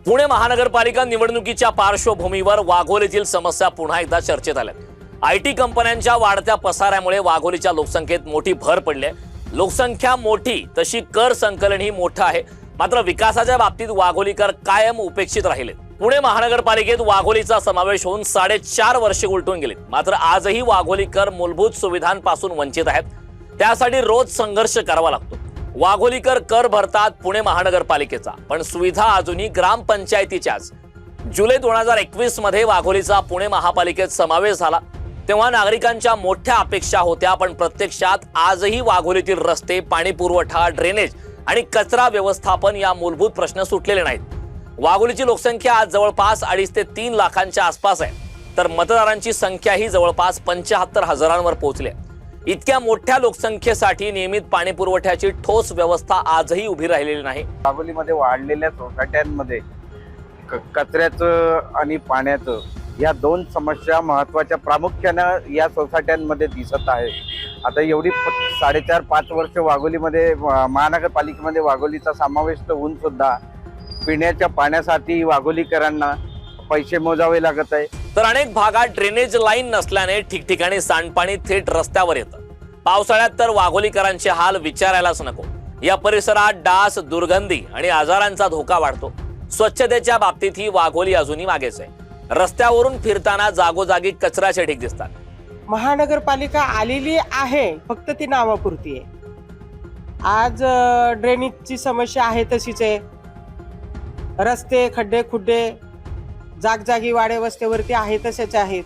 पुणे महानगरपालिका निवडणुकीच्या पार्श्वभूमीवर वाघोलीतील समस्या पुन्हा एकदा चर्चेत आल्या। आयटी कंपन्यांच्या वाढत्या पसाऱ्यामुळे वाघोलीच्या लोकसंख्येत मोठी भर पडली आहे। लोकसंख्या मोठी तशी कर संकलनही मोठं आहे, मात्र विकासाच्या बाबतीत वाघोलीकर कायम उपेक्षित राहिले। पुणे महानगरपालिकेत वाघोलीचा समावेश होऊन 4.5 वर्षे उलटून गेली, मात्र आजही वाघोलीकर मूलभूत सुविधांपासून वंचित आहेत। त्यासाठी रोज संघर्ष करावा लागतो। वाघोलीकर कर भरतात पुणे महानगरपालिकेचा, पण सुविधा अजूनही ग्रामपंचायतीच्याच। जुलै 2021 मध्ये वाघोलीचा पुणे महापालिकेत समावेश झाला, तेव्हा नागरिकांच्या मोठ्या अपेक्षा होत्या, पण प्रत्यक्षात आजही वाघोलीतील रस्ते, पाणी पुरवठा, ड्रेनेज आणि कचरा व्यवस्थापन या मूलभूत प्रश्न सुटलेले नाहीत। वाघोलीची लोकसंख्या आज जवळपास 2.5 ते 3 लाखांच्या आसपास आहे, तर मतदारांची संख्याही जवळपास 75,000वर पोहोचली आहे। इतक्या मोठ्या लोकसंख्येसाठी नियमित पाणी पुरवठ्याची ठोस व्यवस्था आजही उभी राहिलेली नाही। वाघोलीमध्ये वाढलेल्या सोसायट्यांमध्ये कचऱ्याचं आणि पाण्याचं या दोन समस्या महत्त्वाच्या प्रामुख्याने या सोसायट्यांमध्ये दिसत आहे। आता एवढी 4.5-5 वर्ष वाघोलीमध्ये महानगरपालिकेमध्ये वाघोलीचा समावेश होऊन सुद्धा पिण्याच्या पाण्यासाठी वाघोलीकरांना पैसे मोजावे लागत आहे। तर अनेक भागात ड्रेनेज लाईन नसल्याने ठिकठिकाणी सांडपाणी थेट रस्त्यावर येतं। पावसाळ्यात तर वाघोलीकरांचे हाल विचारायलाच नको। या परिसरात डास, दुर्गंधी आणि आजारांचा धोका वाढतो। स्वच्छतेच्या बाबतीत ही वाघोली अजूनही मागेच आहे। रस्त्यावरून फिरताना जागोजागी कचऱ्याचे ढीग दिसतात। महानगरपालिका आलेली आहे, फक्त ती नावापुरती आहे। आज ड्रेनेजची समस्या आहे तशीच आहे। रस्ते, खड्डे खुड्डे जागजागी वाडे वस्त्यावरती आहे तसेच आहेत।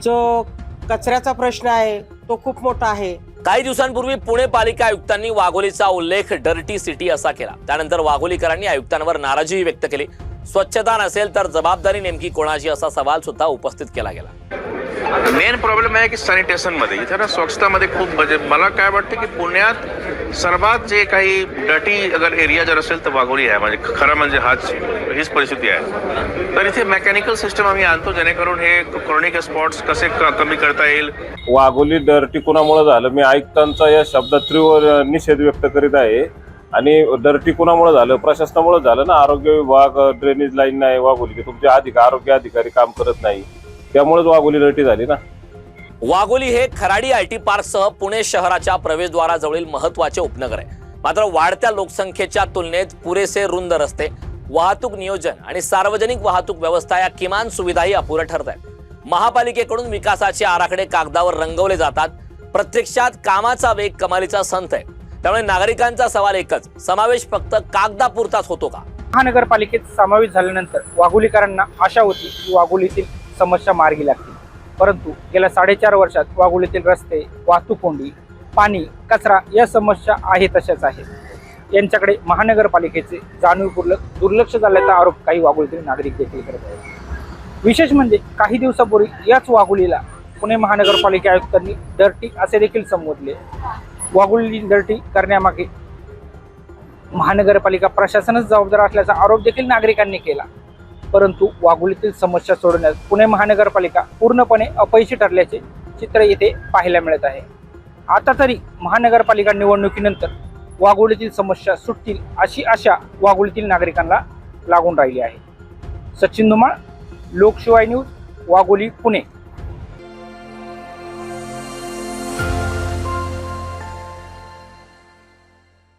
जो कचऱ्याचा प्रश्न आहे तो खूप मोठा आहे। काही दिवसांपूर्वी पुणे पालिका आयुक्तांनी वाघोलीचा उल्लेख डर्टी सिटी असा केला। त्यानंतर वाघोलीकरांनी आयुक्तांवर नाराजी व्यक्त केली। स्वच्छता नसेल तर जबाबदारी नेमकी कोणाची असा सवाल सुद्धा उपस्थित केला गेला। मेन प्रॉब्लेम आहे की सॅनिटेशन मध्ये इथे ना स्वच्छतामध्ये खूप म्हणजे मला काय वाटतं की पुण्यात सर्वात जे काही डर्टी अगर एरिया जर असेल तर वाघोली आहे। म्हणजे खरं म्हणजे हीच परिस्थिती आहे। तर इथे मेकॅनिकल सिस्टम आम्ही आणतो जेणेकरून हे क्रॉनिक स्पॉट्स कसे कमी करता येईल। वाघोली डर्टी कोणामुळे झालं, मी आयुक्तांचा या शब्दात तीव्र निषेध व्यक्त करीत आहे। आणि डर्टी कोणामुळे झालं? प्रशासनामुळे झालं ना। आरोग्य विभाग, ड्रेनेज लाईन नाही वाघोली की तुमचे आरोग्य अधिकारी काम करत नाही, त्यामुळेच वाघोली डर्टी झाली ना। वाघोली हे खराडी आयटी पार्कसह पुणे शहराच्या प्रवेशद्वाराजवळील महत्त्वाचे उपनगर आहे। मात्र वाढत्या लोकसंख्येच्या तुलनेत पुरेसे रुंद रस्ते, वाहतूक नियोजन आणि सार्वजनिक वाहतूक व्यवस्था या किमान सुविधाही अपुऱ्या ठरत आहेत। महापालिकेकडून विकासाचे आराखडे कागदावर रंगवले जातात, प्रत्यक्षात कामाचा वेग कमालीचा संत आहे। त्यामुळे नागरिकांचा सवाल एकच, समावेश फक्त कागदापुरताच होतो का? महानगरपालिकेत समावेश झाल्यानंतर वाघोलीकरांना आशा होती की वाघोलीतील समस्या मार्गी लागतील, परंतु गेल्या 4.5 वर्षात वाघोलीतील रस्ते, वाहतूक कोंडी, पाणी, कचरा या समस्या आहे तशाच आहेत। यांच्याकडे महानगरपालिकेचे जाणीवपूर्वक दुर्लक्ष झाल्याचा आरोप काही वाघोलीतील नागरिक देखील करत आहेत। विशेष म्हणजे काही दिवसापूर्वी याच वाघोलीला पुणे महानगरपालिका आयुक्तांनी डर्टी असे देखील संबोधले। वाघोली डर्टी करण्यामागे महानगरपालिका प्रशासनच जबाबदार असल्याचा आरोप देखील नागरिकांनी केला, परंतु वाघोलीतील समस्या सोडवण्यात पुणे महानगरपालिका पूर्णपणे अपयशी ठरल्याचे चित्र येथे पाहायला मिळत आहे। आता तरी महानगरपालिका निवडणुकीनंतर वाघोलीतील समस्या सुटतील अशी आशा वाघोलीतील नागरिकांना लागून राहिली आहे। सचिन धुमाळ, लोकशिवाय न्यूज, वाघोली, पुणे।